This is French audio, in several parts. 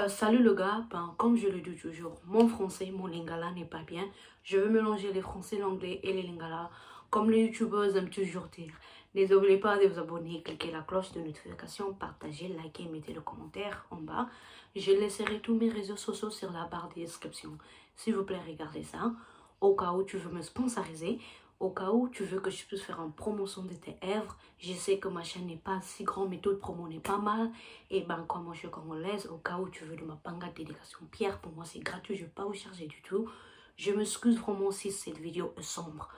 Salut le gars, ben, comme je le dis toujours, mon français, mon lingala n'est pas bien. Je veux mélanger les français, l'anglais et les lingala. Comme les youtubeurs aiment toujours dire. N'oubliez pas de vous abonner, cliquez la cloche de notification, partagez, likez, mettez le commentaire en bas. Je laisserai tous mes réseaux sociaux sur la barre de description. S'il vous plaît, regardez ça. Au cas où tu veux me sponsoriser, au cas où tu veux que je puisse faire une promotion de tes œuvres. Je sais que ma chaîne n'est pas si grande, mais toute promo n'est pas mal. Et ben, comme moi je suis congolaise, au cas où tu veux de ma panga délégation Pierre, pour moi c'est gratuit, je ne vais pas vous charger du tout. Je m'excuse vraiment si cette vidéo est sombre.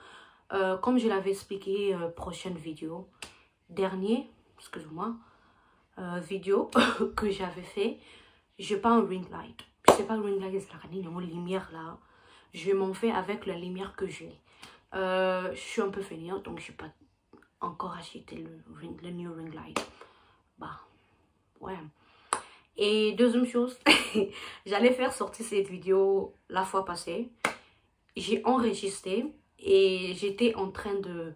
Comme je l'avais expliqué, prochaine vidéo, dernier, excuse-moi, vidéo que j'avais fait, je pas un ring light. Je sais pas le ring light, c'est la lumière là. Je m'en fais avec la lumière que j'ai. Je suis un peu fainéante, donc je n'ai pas encore acheté le new ring light. Bah, ouais. Et deuxième chose, j'allais faire sortir cette vidéo la fois passée. J'ai enregistré et j'étais en train de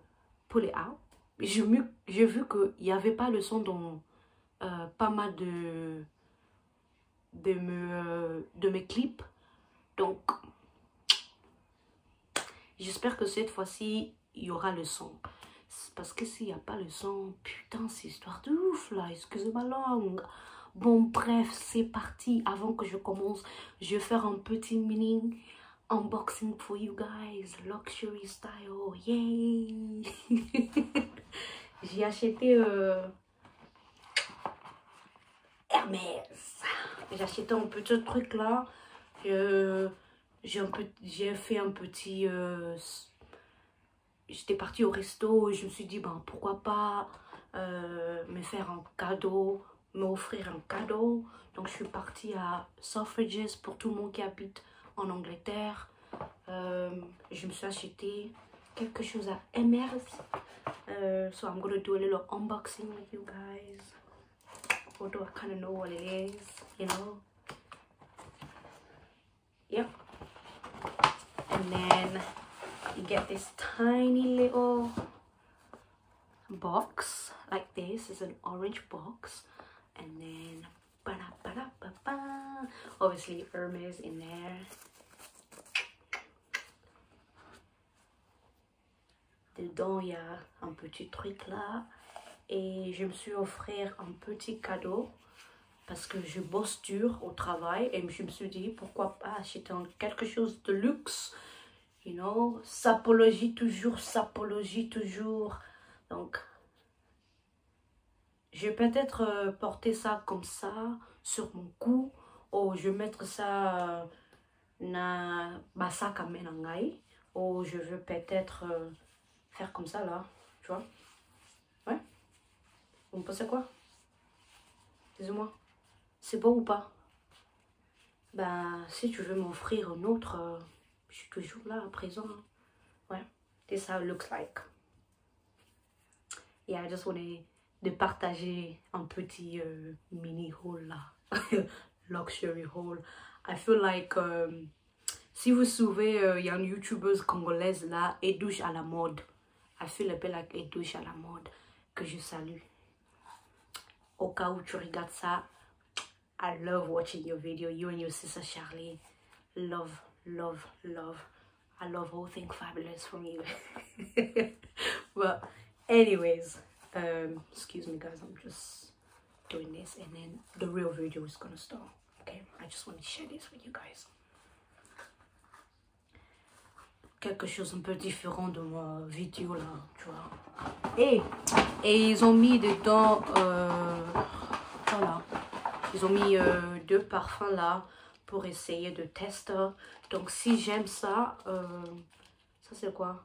pull it out. J'ai vu qu'il n'y avait pas le son dans pas mal de mes clips. Donc, j'espère que cette fois-ci, il y aura le son. Parce que s'il n'y a pas le son, putain, c'est histoire de ouf là, excusez ma langue. Bon, bref, c'est parti. Avant que je commence, je vais faire un petit mini unboxing for you guys. Luxury style, yay! J'ai acheté Hermès. J'ai acheté un petit truc là. J'ai fait un petit... j'étais partie au resto et je me suis dit, ben, pourquoi pas me faire un cadeau, m'offrir un cadeau. Donc je suis partie à Selfridges pour tout le monde qui habite en Angleterre. Je me suis acheté quelque chose à Emers. So I'm gonna do a little unboxing with you guys. Although I kind of know what it is, you know. Yep. And then you get this tiny little box like this. Is an orange box, and then obviously Hermes in there. Dedans il y a un petit truc là et je me suis offert un petit cadeau parce que je bosse dur au travail et je me suis dit pourquoi pas acheter quelque chose de luxe, you know, sapologie toujours, donc je vais peut-être porter ça comme ça sur mon cou ou je vais mettre ça dans ma sac à main ou je veux peut-être faire comme ça là, tu vois. Ouais, vous me pensez quoi? Dis-moi, c'est beau ou pas? Ben, si tu veux m'offrir un autre, je suis toujours là à présent. Ouais, this how it looks like. Yeah, I just wanted de partager un petit mini haul là. Luxury haul. I feel like, si vous suivez, il y a une youtubeuse congolaise là, Edouche à la mode. I feel a bit like Edouche à la mode, que je salue. Au cas où tu regardes ça, I love watching your video. You and your sister Charlie. Love, love, love. I love all things fabulous from you. But anyways, excuse me guys, I'm just doing this and then the real video is gonna start. Okay, I just want to share this with you guys. Quelque chose un peu différent de ma vidéo là, tu vois. Et ils ont mis dedans, voilà, ils ont mis 2 parfums là pour essayer de tester. Donc si j'aime ça, ça c'est quoi?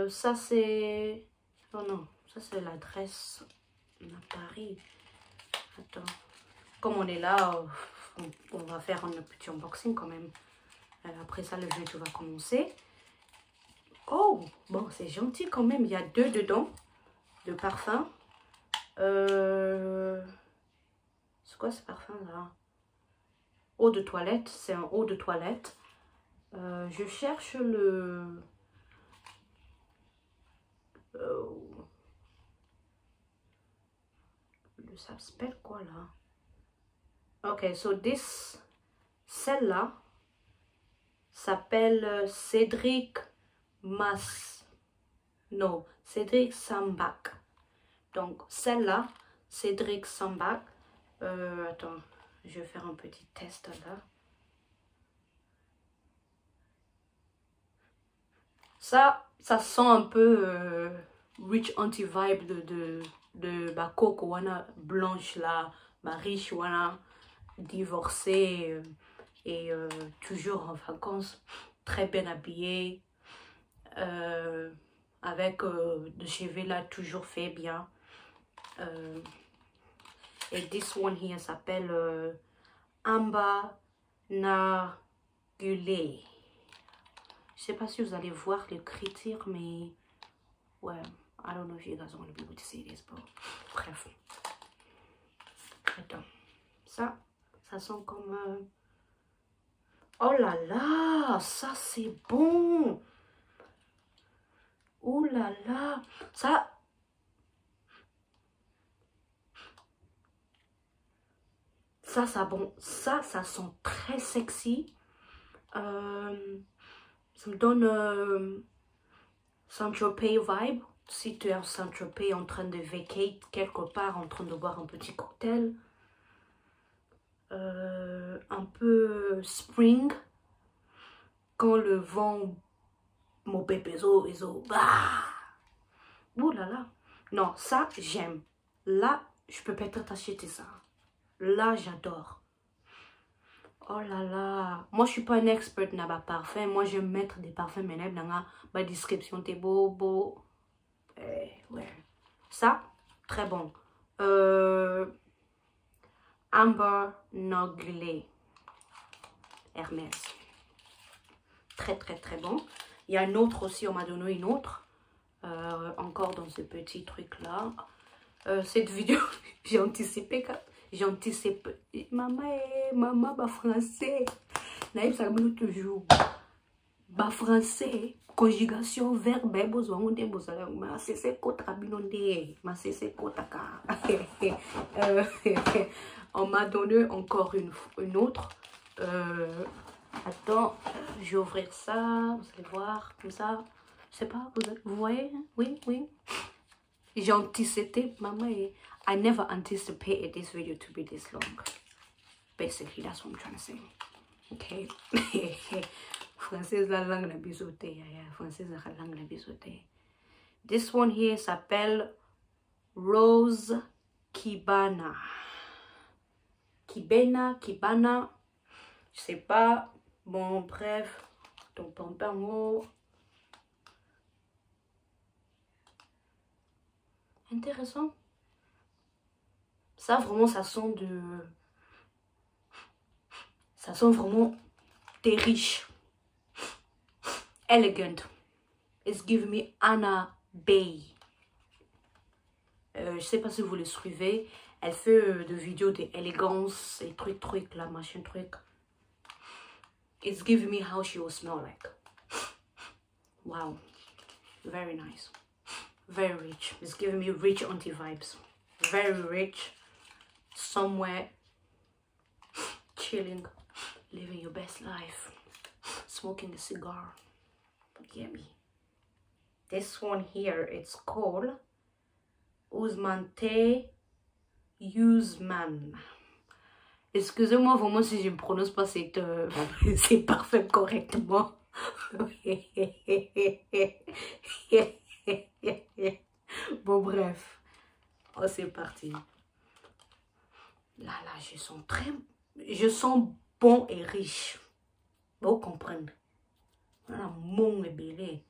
Ça c'est... Oh non, ça c'est l'adresse à Paris. Attends, comme on est là, on va faire un petit unboxing quand même. Après ça, le jeu va commencer. Oh, bon, c'est gentil quand même. Il y a 2 dedans, de parfum. C'est quoi ce parfum là? Eau de toilette, c'est un eau de toilette. Je cherche le... ça s'appelle quoi là? Ok, so celle-là s'appelle Cédric Sambach. Donc celle-là, Cédric Sambach. Attends, je vais faire un petit test là. Ça sent un peu rich anti-vibe de Coco wana blanche là, riche wana divorcée et toujours en vacances, très bien habillée, avec de cheveux là toujours fait bien. Et this one here s'appelle Amber Nagulé. Je sais pas si vous allez voir l'écriture, mais ouais, I don't know if you guys are going to be able to see this, but bref. Attends, ça sent comme... Oh là là, ça c'est bon. Oh là là, ça bon, ça sent très sexy. Ça me donne Saint-Tropez vibe. Si tu es à Saint-Tropez en train de vacate quelque part, en train de boire un petit cocktail. Un peu spring. Quand le vent mon bébé bah. Ouh là là. Non, ça j'aime. Là, je peux peut-être t'acheter ça. Là, j'adore. Oh là là. Moi, je suis pas un expert dans ma parfum. Moi, j'aime mettre des parfums mais dans ma description. T'es beau. Ouais. Ça, très bon. Amber Nagulé. Hermès. Très bon. Il y a un autre aussi, on m'a donné une autre. Encore dans ce petit truc là. Cette vidéo, j'ai anticipé. Maman, bah français. Naïf, ça me toujours. Bah français. Conjugation, verbe, besoin, on dit, ma c'est kota binonde. Ma c'est kota ka. On m'a donné encore une autre. Attends, je vais ouvrir ça. Vous allez voir, comme ça. Je sais pas, vous voyez? Oui. J'ai anticipé, maman. I never anticipated this video to be this long. Basically, that's what I'm trying to say. Okay. Française la langue n'a bisoté. Française la langue n'a bisoté. This one here s'appelle Rose Kibana. Kibana. Je sais pas. Bon, bref. Ton pampamo. Intéressant. Ça, vraiment, ça sent vraiment... T'es riche. Elegant. It's giving me Anna Bay. Je sais pas si vous le suivez. Elle fait des vidéos d'élégance et truc là, machin truc. It's giving me how she will smell like. Wow. Very nice. Very rich. It's giving me rich auntie vibes. Very rich. Somewhere chilling, living your best life, smoking a cigar. Get me. This one here, it's called Ousmane Yousman. Excusez-moi vraiment si je ne prononce pas cette c'est parfait correctement. Bon bref, oh, c'est parti. Là, je sens bon et riche. Vous comprenez? Voilà, mon et belé.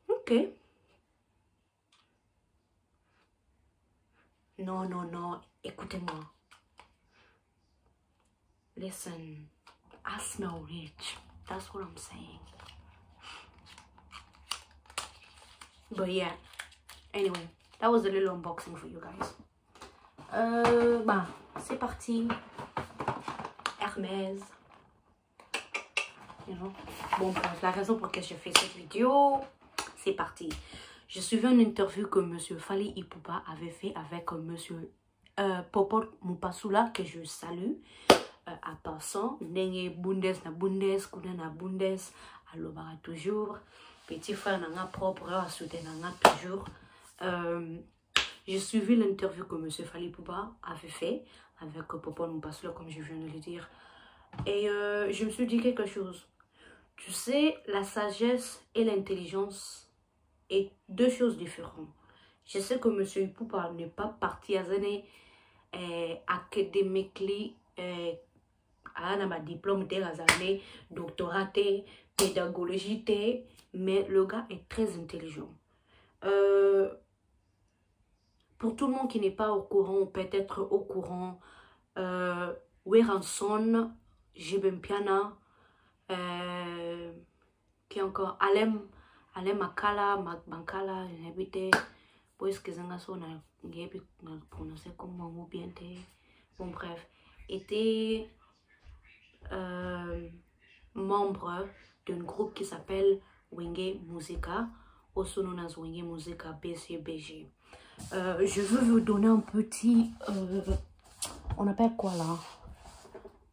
Ok. Non, écoutez-moi. Listen, I smell rich. That's what I'm saying. But yeah, anyway, that was a little unboxing for you guys. Bah, c'est parti. Hermès. You know? Bon, bref, la raison pour laquelle je fais cette vidéo, c'est parti. Je suivais une interview que M. Fally Ipupa avait fait avec M. Popol Mupasula, que je salue. À passant, Nenge Bundes na Bundes, Kuna na Bundes, alobara toujours. Petit frère n'a propre, à soutenir toujours. J'ai suivi l'interview que M. Fally Ipupa avait fait avec Popol Mupasula, comme je viens de le dire. Et je me suis dit quelque chose. Tu sais, la sagesse et l'intelligence est deux choses différentes. Je sais que M. Ipupa n'est pas parti à zane académiquement, à un diplôme de doctorat, pédagogie, mais le gars est très intelligent. Pour tout le monde qui n'est pas au courant, peut-être au courant, Weranson, Jibempiana, qui encore Alem Makala, Bankala, j'habite, pour ce que j'en ai prononcé comme un mot bien. Bon, bref, était membre d'un groupe qui s'appelle Wenge Musica, aussi known as Wenge Musica BCBG. Je veux vous donner un petit, on appelle quoi là?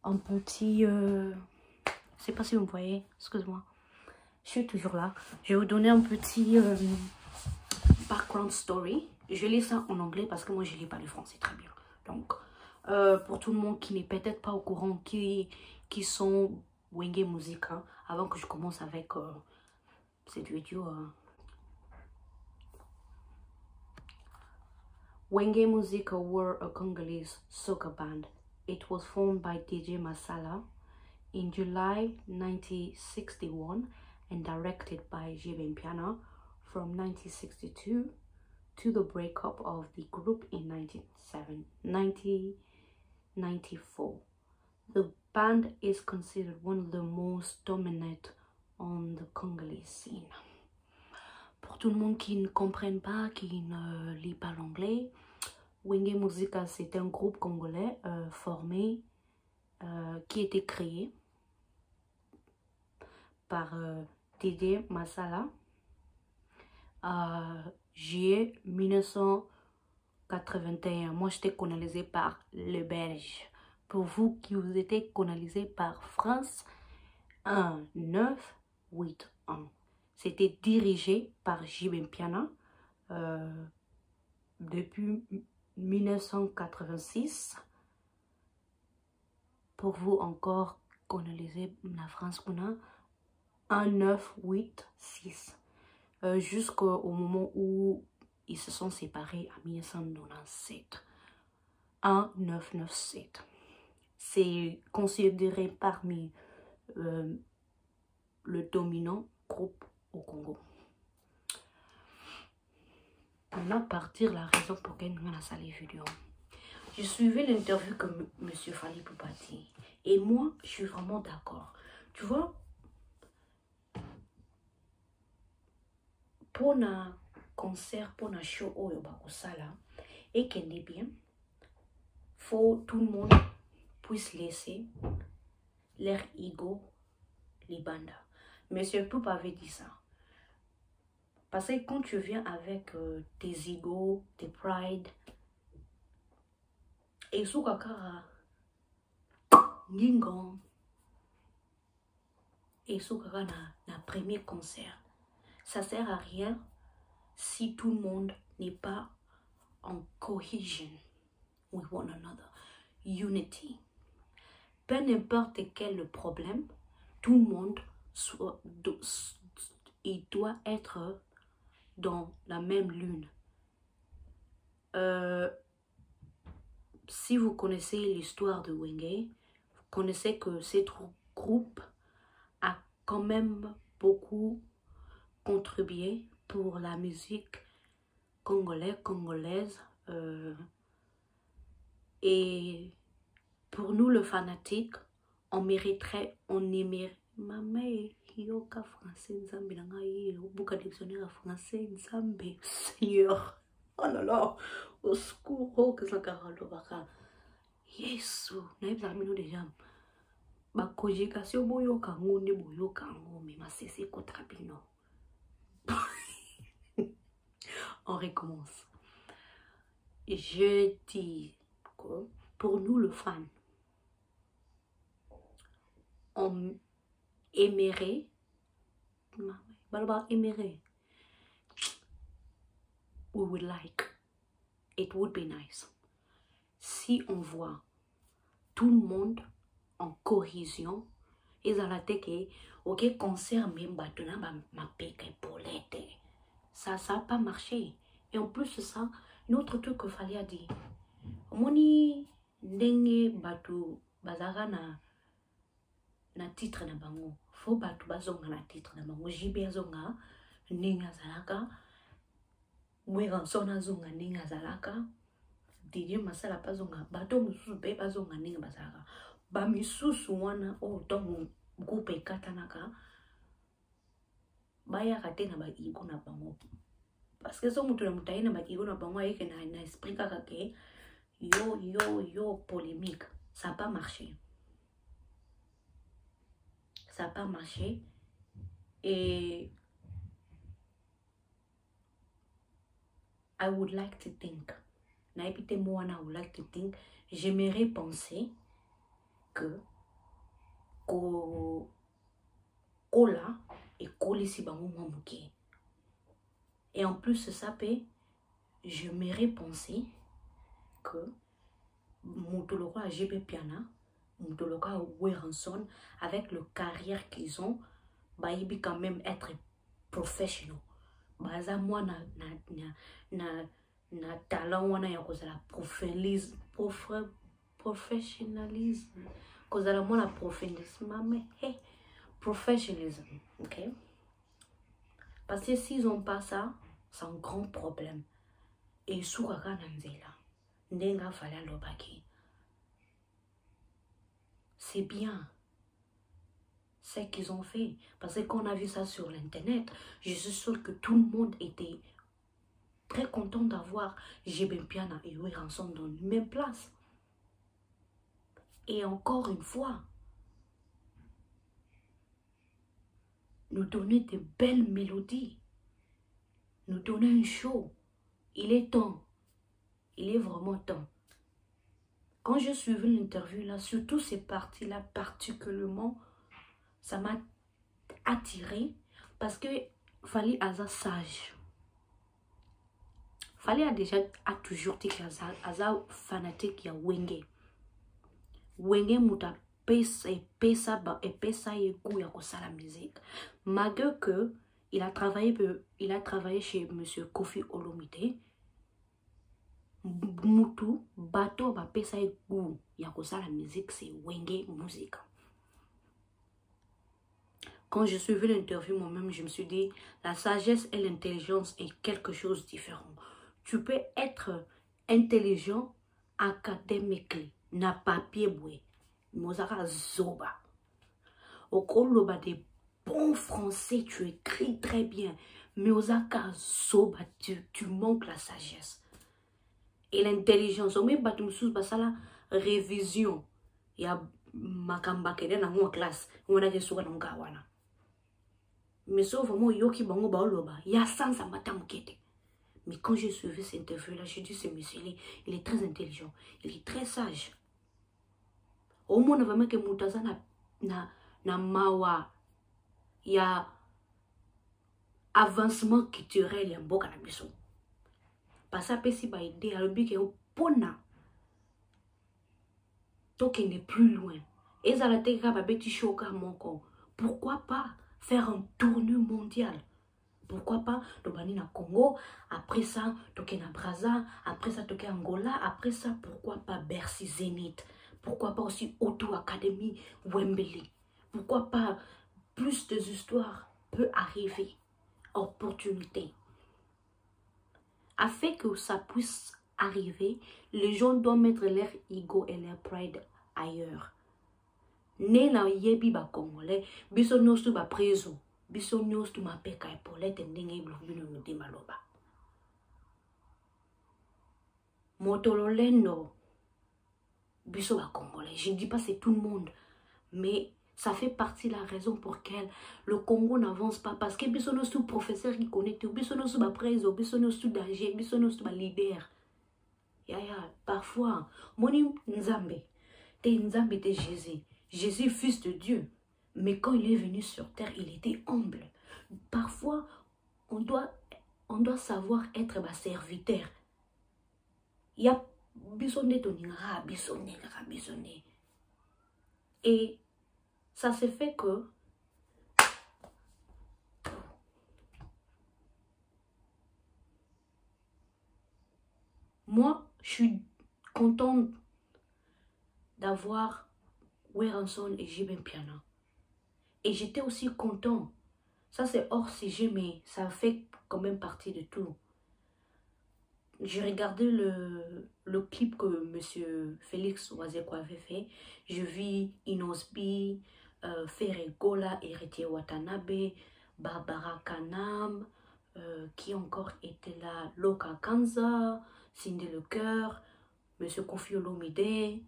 Un petit, je sais pas si vous me voyez, excuse-moi, je suis toujours là. Je vais vous donner un petit background story. Je lis ça en anglais parce que moi je lis pas le français très bien. Donc, pour tout le monde qui n'est peut-être pas au courant, qui sont Wenge Musica, avant que je commence avec cette vidéo. Wenge Musica were a Congolese soca band. It was formed by DJ Masala in July 1961 and directed by Jibin Piana from 1962 to the breakup of the group in 1994. The band is considered one of the most dominant on the Congolese scene. Pour tout le monde qui ne comprenne pas, qui ne lit pas l'anglais, Wenge Musica, c'est un groupe congolais formé, qui a été créé par Didier Massala juillet 1981. Moi, j'étais colonisée par les Belges. Pour vous qui vous étiez colonisés par France, 1, 9, 8, 1. C'était dirigé par Jibin Piana depuis 1986. Pour vous encore colonisés la France, on a 1, 9, 8, 6. Jusqu'au moment où ils se sont séparés en 1997. 1, 9, 9, 7. C'est considéré parmi le dominant groupe au Congo. Maintenant, partir la raison pour laquelle nous avons salé vidéo. Je suivais l'interview que M. Fally Ipupa dit. Et moi, je suis vraiment d'accord. Tu vois, pour un concert, pour un show au Yobakosala, et qu'il est bien, faut tout le monde puisse laisser leur ego les bandes. Monsieur Ipupa avait dit ça. Parce que quand tu viens avec tes ego, tes pride, et sous kakara, ningon, et sous kakara na premier concert, ça sert à rien si tout le monde n'est pas en cohesion with one another, unity. Peu importe quel le problème, tout le monde il doit être dans la même lune. Si vous connaissez l'histoire de Wenge, vous connaissez que ce groupe a quand même beaucoup contribué pour la musique congolaise. Et pour nous, le fanatique, on mériterait, on aimerait. Maman, yoka français, nzambe nanga au bouca dictionnaire français, nzambe, Seigneur. Oh là là, au secours, oh que ça caralo baka. Yesu, naïf zamino déjà. Ba conjugation boyoka ngonde boyoka ngome masese kotrapino. On recommence. Je dis que pour nous, le fan, on aimerait, we would like, it would be nice, si on voit tout le monde en cohésion, et ça la tête ok concert même batona ma péque pour l'été, ça n'a pas marché. Et en plus de ça, un autre truc qu'il fallait dire, moni ndenge batu bazara na titre na bango, faut batu bazonga na titre na bango, jibe azonga ndenge azalaka, Weranson azonga ndenge azalaka, Didier Masala bazonga, bato mususu be bazonga ndenge bazalaka, ba misusu wana o tongo groupe katanaka baya kate na ba ego na bango, parce que so mutu na mutaye na ba ego na bango ayeke na esprit kaka ke yo polémique, ça n'a pas marché. Ça n'a pas marché. Et I would like to think, I would like to think, j'aimerais penser que Kola et Kolisi bango mwamuke. Et en plus ça peut, j'aimerais penser que Moutoloka a GP Piana, Moutoloka a Weranson, avec le carrière qu'ils ont, bah il peut quand même être professionnel. Baza moi na talent wana ya kozala professionnalisme, kozala moi na professionnalisme, ok? Parce que s'ils n'ont pas ça, c'est un grand problème. Et soukaka nanzela ndenga fala lobaki, c'est bien ce qu'ils ont fait, parce que quand on a vu ça sur l'internet, je suis sûre que tout le monde était très content d'avoir Jebem Piana et Weranson dans la même place. Et encore une fois, nous donner de belles mélodies, nous donner un show. Il est temps, il est vraiment temps. Quand je suivais l'interview là, surtout ces parties-là particulièrement, ça m'a attiré parce que fallait avoir sage. Fallait déjà à toujours dire que fanatique ya Wenge. Wenge muta pesa et goût ya la musique. Malgré que il a travaillé chez Monsieur Kofi Olomide. Mutu bato ba pesa et goût ya la musique, c'est Wenge musique. Quand je suivais l'interview moi-même, je me suis dit, la sagesse et l'intelligence est quelque chose de différent. Tu peux être intelligent, académique, na papier boué, mozara zoba. Au koloba des bons français, tu écris très bien, mais ozaka zoba, tu manques la sagesse. Et l'intelligence, on met batumsus basala révision. Il y a makamba kede na ngwa classe, on a des souka na wana. Mais sauf vraiment yoki bango baoloba, ya sans amatamukete. Mais quand j'ai suivi cette interview-là, j'ai dit, ce monsieur, il est très intelligent, il est très sage. Au moins, vraiment que Moutaza na mawa, il y a avancement culturel, il y a un beau cannabis. Parce que si ba idée, alors bien que pona, tant qu'il n'est plus loin. Et ça la tête capable de choquer mon corps. Pourquoi pas faire un tournée mondial? Pourquoi pas Tobani na Congo, après ça Toké na Brazza, après ça Toké Angola, après ça pourquoi pas Bercy Zénith, pourquoi pas aussi Auto Academy Wembley, pourquoi pas plus de histoires peut arriver, opportunité. Afin que ça puisse arriver, les gens doivent mettre leur ego et leur pride ailleurs. Ne na yebi ba Congolais, biso nostu ba preso. Biso news to ma peka epolete ndenge blubino de maloba. Motololendo. Biso ba Congolais. Je ne dis pas c'est tout le monde. Mais Ça fait partie de la raison pour laquelle le Congo n'avance pas. Parce que nous sommes sous professeurs qui connaissent, nous sommes sous président, nous sommes sous danger, nous sommes sous leader. Parfois, Moni Nzambe, Nzambe de Jésus. Jésus, fils de Dieu. Mais quand il est venu sur terre, il était humble. Parfois, on doit savoir être serviteur. Il y a bisonné toningara, bisonné. Et ça se fait que moi, je suis contente d'avoir Weranson et Jibin Piana. Et j'étais aussi content. Ça, c'est hors sujet, mais ça fait quand même partie de tout. J'ai regardé le clip que M. Félix Ouazeko avait fait. Je vis Inosbi, Ferregola, Héritier Watanabe, Barbara Kanam, qui encore était là, Loka Kanza, Cindy Le Coeur, M. Kofi Olomide.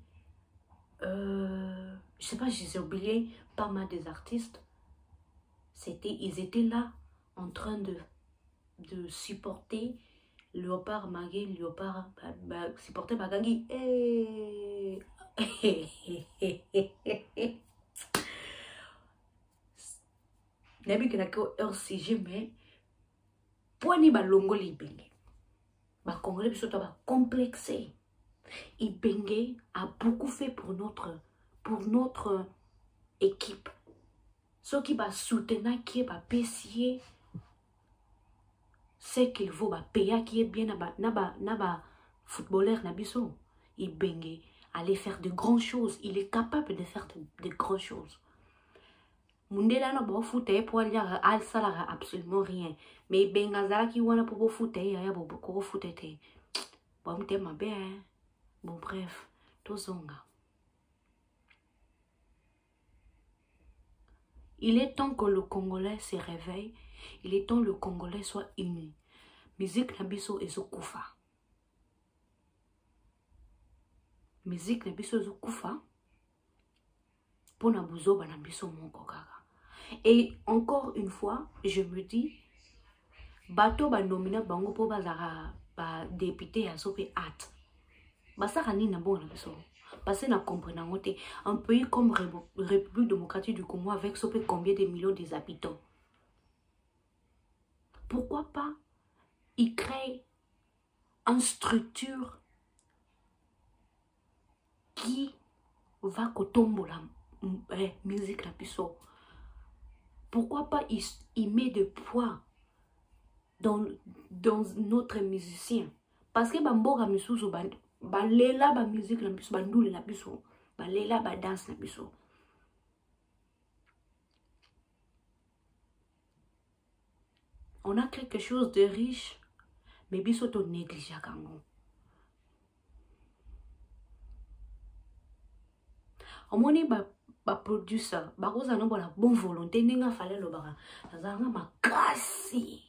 Je sais pas, j'ai oublié pas mal des artistes. Ils étaient là en train de supporter Léopard Magé, Léopard supporter Bagagi. Nabi que n'a hors sujet, mais poani ba longoli bengue. Ba congolais biso ba complexé. Ibenge a beaucoup fait pour notre équipe. Ce qui va soutenir, qui va payer, c'est qu'il faut payer qui est bien naba footballeur nabiso. Ibenge aller faire de grandes choses. Il est capable de faire de grandes choses. Mundela no ba foot pour aller à salaire absolument rien. Mais Bengazala qui wana pour foot ya bo ko foot te. Bon m'te ma bien. Bon bref, tozonga. Il est temps que le Congolais se réveille. Il est temps que le Congolais soit uni. Musique nabiso ezo kufa. Musique nabiso ezo kufa. Pona buzo ba nabiso moko kaka. Et encore une fois, je me dis, bato ba nomina bango po bazara ba député ya sope at. Basara ni na bon nabiso. Parce que un pays comme République démocratique du Congo avec combien de millions d'habitants. Pourquoi pas il crée une structure qui va kotombo la musique la puissance. Pourquoi pas il met de poids dans notre musicien. Parce que bamboka misusu balela ba musique na biso bandule na biso balela ba danse na biso. On a quelque chose de riche mais biso to néglige kango. Omoni ba producer ba koza no bona bonne volonté ninga fallait lo baka azanga makasi.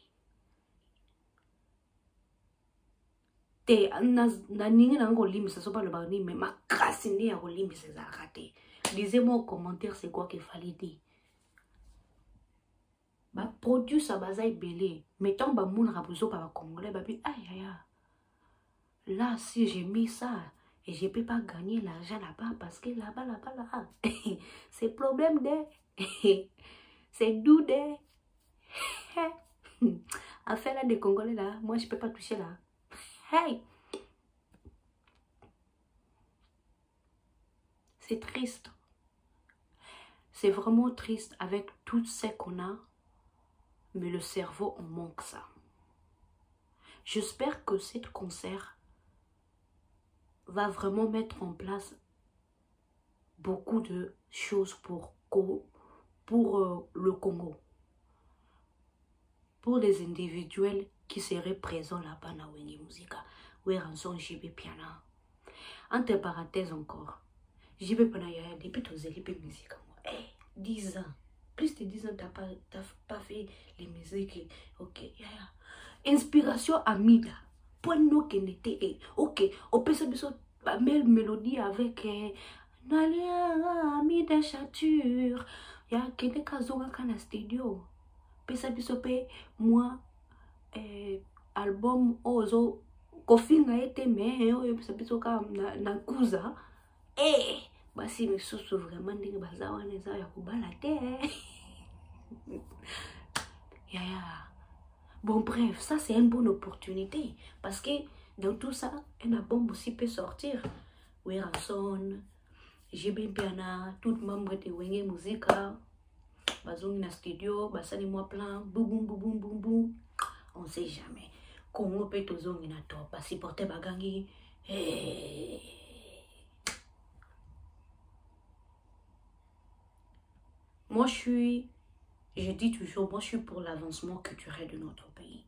Te na ninga nango limisa so ba lo ba ni mais makasi ni ya ko limisa za raté. Lisez-moi en commentaire c'est quoi qu'il fallait dire. Ba producer bazai belé mettons ba moun rabuzo pa ba congolais ba bi aïe aïe. Là si j'ai mis ça et je ne peux pas gagner l'argent là-bas parce que là-bas, c'est problème de... c'est doux de... Affaire là des Congolais là, moi je ne peux pas toucher là. Hey! C'est triste. C'est vraiment triste avec tout ce qu'on a, mais le cerveau, on manque ça. J'espère que cet concert va vraiment mettre en place beaucoup de choses pour le Congo. Pour les individuels qui seraient présents là-bas dans Wengi Musica. Weranson JB Piana. Entre parenthèses encore. JB Piana, depuis que tu as musique. 10 ans. Plus de 10 ans, tu n'as pas fait les musiques. Ok. Inspiration Amida. Point no que n'était ok on peut se mettre mélodie avec Nalia mi dechature. Ya kende kazonga kana studio. Pesa bisope moi album ozo kofinga ete me oyo pesa bisoka na kuza. Basi misusu vraiment ndenge bazawa neza ya kubala te. Yeah. Bon bref, ça c'est une bonne opportunité parce que dans tout ça, un album aussi peut sortir. Weranson, JB Piana, tout membre de Wenge Musica, bazong na studio, basani moi plein, boum boum boum boum boum, on sait jamais. Congo peut tozong na top, basi porter bagangi. Moi je dis toujours, moi je suis pour l'avancement culturel de notre pays.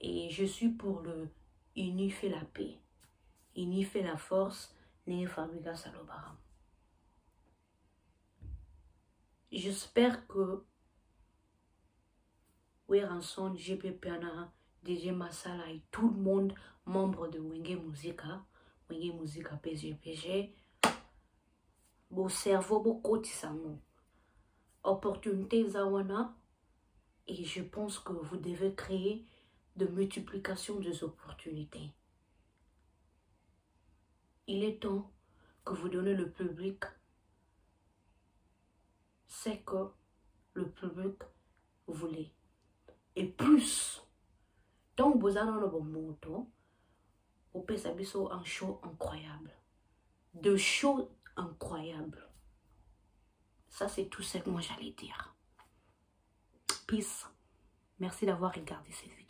Et je suis pour le uni fait la paix, uni fait la force, n'est fabrica salobaram. J'espère que Weranson, JP Piana, DJ Masala et tout le monde, membres de Wenge Musica PGPG, bon cerveau, bon côté sango. Opportunité zawana, et je pense que vous devez créer de multiplication des opportunités. Il est temps que vous donnez le public ce que le public voulait. Et plus, tant vous avez un bon moto, vous pouvez savoir un show incroyable. De shows incroyables. Ça, c'est tout ce que moi j'allais dire. Peace. Merci d'avoir regardé cette vidéo.